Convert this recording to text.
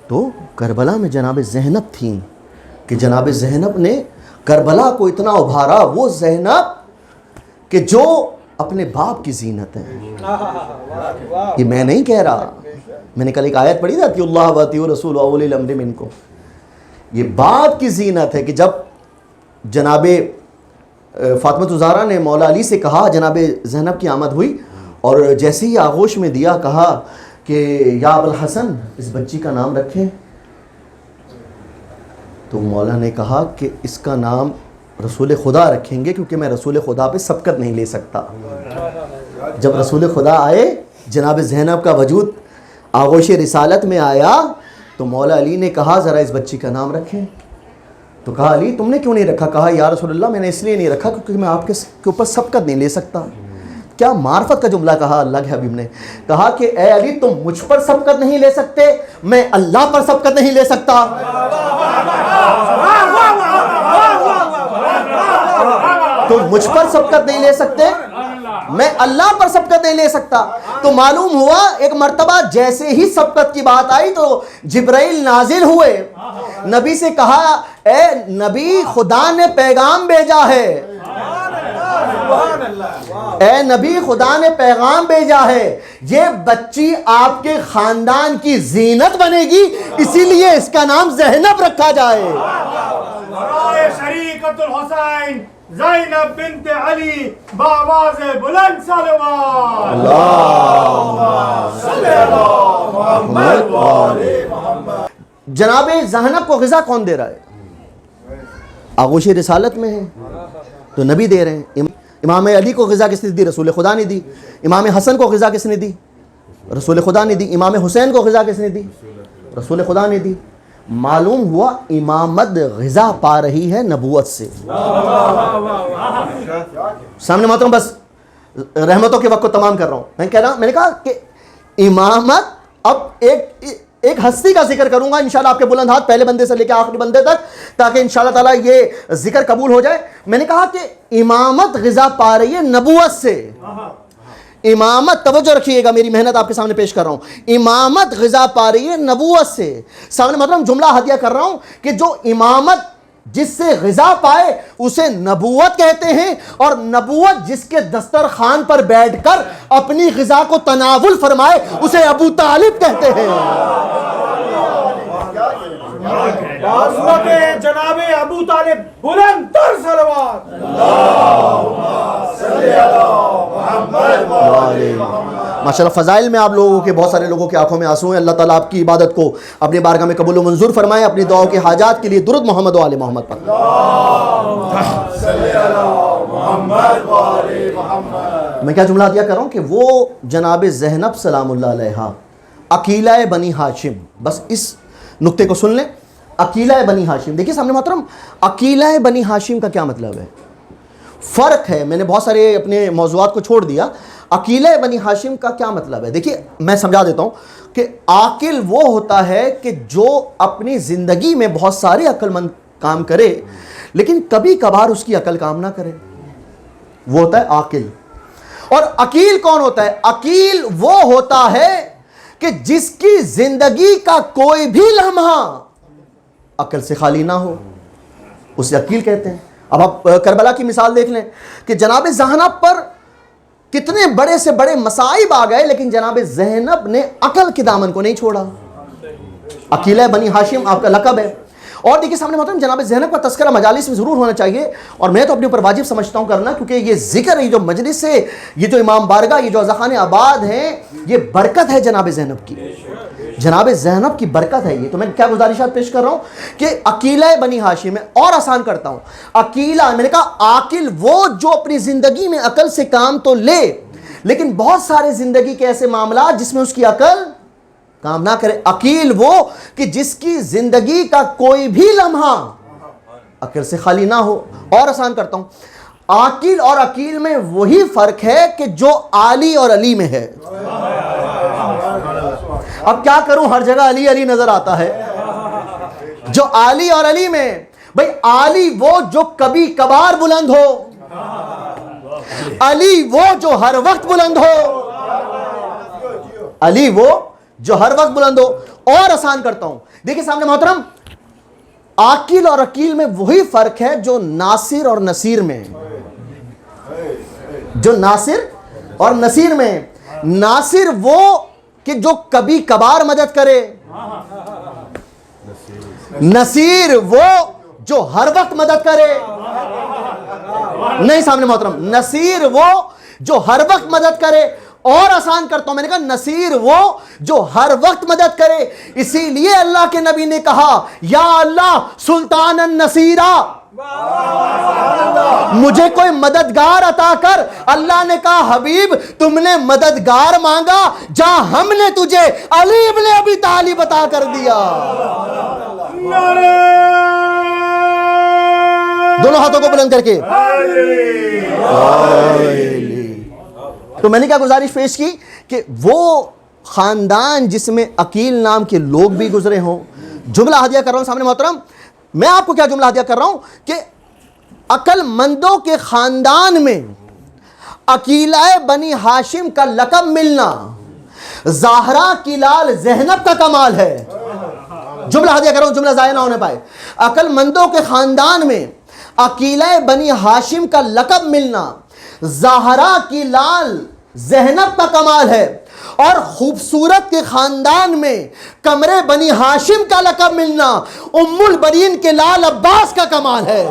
تو کربلا میں جناب زینب تھیں کہ جناب زینب نے کربلا کو اتنا ابھارا، وہ زینب کہ جو اپنے باپ کی زینت ہے. یہ میں نہیں کہہ رہا، میں نے کل ایک آیت پڑھی تھی اللہ و اطیعوا الرسول واولی الامر منکم. یہ باپ کی زینت ہے کہ جب جناب فاطمہ الزہرا نے مولا علی سے کہا، جناب زینب کی آمد ہوئی اور جیسے ہی آغوش میں دیا، کہا کہ یا ابوالحسن اس بچی کا نام رکھیں. تو مولا نے کہا کہ اس کا نام رسول خدا رکھیں گے کیونکہ میں رسول خدا پہ سبقت نہیں لے سکتا. جب رسول خدا آئے، جناب زینب کا وجود آغوش رسالت میں آیا تو مولا علی نے کہا ذرا اس بچی کا نام رکھیں. تو کہا علی تم نے کیوں نہیں رکھا؟ کہا یا رسول اللہ میں نے اس لیے نہیں رکھا کیونکہ میں آپ کے اوپر سبقت نہیں لے سکتا. کیا معرفت کا جملہ کہا اللہ کے حبیب نے. کہا کہ اے علی تم مجھ پر سبقت نہیں لے سکتے، میں اللہ پر سبقت نہیں لے سکتا. تم مجھ پر سبقت نہیں لے سکتے، میں اللہ پر سبقت نہیں لے سکتا. تو معلوم ہوا ایک مرتبہ جیسے ہی سبقت کی بات آئی تو جبرائیل نازل ہوئے، نبی سے کہا اے نبی خدا نے پیغام بھیجا ہے، اے نبی خدا نے پیغام بھیجا ہے، یہ بچی آپ کے خاندان کی زینت بنے گی، اسی لیے اس کا نام زینب رکھا جائے. شریکۃ الحسین زینب بنت علی بآواز بلند صلوات. اللہم صلی علی محمد و آل محمد. جناب زینب کو غذا کون دے رہا ہے؟ آغوش رسالت میں ہے تو نبی دے رہے ہیں. امام علی کو غذا کس نے دی؟ رسول خدا نے دی. امام حسن کو غذا کس نے دی؟ رسول خدا نے دی. امام حسین کو غذا کس نے دی؟ رسول خدا نے دی. معلوم ہوا امامت غذا پا رہی ہے نبوت سے. سامنے محترم بس رحمتوں کے وقت کو تمام کر رہا ہوں. میں نے کہا کہ امامت، اب ایک ہستی کا ذکر کروں گا انشاءاللہ آپ کے بلند ہاتھ پہلے بندے سے لے کے آخری بندے تک، تاکہ انشاءاللہ تعالیٰ یہ ذکر قبول ہو جائے. میں نے کہا کہ امامت غذا پا رہی ہے نبوت سے. امامت، توجہ رکھیے گا، میری محنت آپ کے سامنے پیش کر رہا ہوں. امامت غذا پا رہی ہے نبوت سے. سامنے مطلب جملہ ہدیہ کر رہا ہوں کہ جو امامت جس سے غذا پائے اسے نبوت کہتے ہیں، اور نبوت جس کے دسترخوان پر بیٹھ کر اپنی غذا کو تناول فرمائے اسے ابو طالب کہتے ہیں. جناب ابو طالب بلند تر صلوات. ماشاءاللہ فضائل میں آپ لوگوں کے بہت سارے لوگوں کی آنکھوں میں آنسو ہیں. اللہ تعالیٰ آپ کی عبادت کو اپنی بارگاہ میں قبول و منظور فرمائے. اپنی دعاؤں کے حاجات کے لیے درود محمد و آل محمد پر. میں کیا جملہ دیا کر رہا ہوں کہ وہ جناب زینب سلام اللہ علیہا عقیلہ بنی ہاشم، بس اس نقطے کو سن لیں. عقیلہ بنی ہاشم، دیکھیے سامنے محترم عقیلہ بنی ہاشم کا کیا مطلب ہے؟ فرق ہے. میں نے بہت سارے اپنے موضوعات کو چھوڑ دیا. عقیلہ بنی ہاشم کا کیا مطلب ہے؟ دیکھیے میں سمجھا دیتا ہوں کہ عاقل وہ ہوتا ہے کہ جو اپنی زندگی میں بہت سارے عقل مند کام کرے لیکن کبھی کبھار اس کی عقل کام نہ کرے، وہ ہوتا ہے عاقل. اور عقیل کون ہوتا ہے؟ عقیل وہ ہوتا ہے کہ جس کی زندگی کا کوئی بھی لمحہ عقل سے خالی نہ ہو، اسے عقیل کہتے ہیں. اب آپ کربلا کی مثال دیکھ لیں کہ جناب زینب پر کتنے بڑے سے بڑے مصائب آ گئے لیکن جناب زینب نے عقل کے دامن کو نہیں چھوڑا. عقیلہ بنی ہاشم آپ کا لقب ہے. اور دیکھیے سامنے محترم جناب زینب کا تذکرہ مجالس میں ضرور ہونا چاہیے، اور میں تو اپنے اوپر واجب سمجھتا ہوں کرنا، کیونکہ یہ ذکر، یہ جو مجلس ہے، یہ جو امام بارگاہ، یہ جو اعزخان آباد ہیں، یہ برکت ہے جناب زینب کی. جناب زینب کی برکت ہے یہ. تو میں کیا گزارشات پیش کر رہا ہوں کہ عقیلہ بنی ہاشم میں، اور آسان کرتا ہوں، عقیلہ میں نے کہا عاقل وہ جو اپنی زندگی میں عقل سے کام تو لے لیکن بہت سارے زندگی کے ایسے معاملات جس میں اس کی عقل کام نہ کرے. عقیل وہ کہ جس کی زندگی کا کوئی بھی لمحہ عقل سے خالی نہ ہو. اور آسان کرتا ہوں، عاقل اور عقیل میں وہی فرق ہے کہ جو علی اور علی میں ہے. اب کیا کروں، ہر جگہ علی علی نظر آتا ہے. جو علی اور علی میں، بھئی علی وہ جو کبھی کبھار بلند ہو، علی وہ جو ہر وقت بلند ہو، علی وہ جو ہر وقت بلند ہو اور آسان کرتا ہوں. دیکھیں سامنے محترم، عاقل اور عقیل میں وہی فرق ہے جو ناصر اور نصیر میں ہے. جو ناصر اور نصیر میں ہے. ناصر وہ کہ جو کبھی کبھار مدد کرے، نصیر وہ جو ہر وقت مدد کرے. نہیں سامنے محترم، نصیر وہ جو ہر وقت مدد کرے اور آسان کرتا ہوں. میں نے کہا نصیر وہ جو ہر وقت مدد کرے. اسی لیے اللہ کے نبی نے کہا یا اللہ سلطان النصیرہ، مجھے کوئی مددگار عطا کر. اللہ نے کہا حبیب تم نے مددگار مانگا، جا ہم نے تجھے علی ابن ابی طالب عطا کر دیا. دونوں ہاتھوں کو بلند کر کے. تو میں نے کیا گزارش پیش کی کہ وہ خاندان جس میں عقیل نام کے لوگ بھی گزرے ہوں. جملہ ہدیہ کر رہا ہوں سامنے محترم، میں آپ کو کیا جملہ ہدیہ کر رہا ہوں کہ عقل مندوں کے خاندان میں عقیلہ بنی ہاشم کا لقب ملنا زہرا کی لال زینب کا کمال ہے. جملہ ہدیہ کر رہا ہوں، جملہ ضائع نہ ہونے پائے. عقل مندوں کے خاندان میں عقیلہ بنی ہاشم کا لقب ملنا زہرا کی لال زینب کا کمال ہے، اور خوبصورت کے خاندان میں قمر بنی ہاشم کا لقب ملنا ام البنین کے لال عباس کا کمال ہے.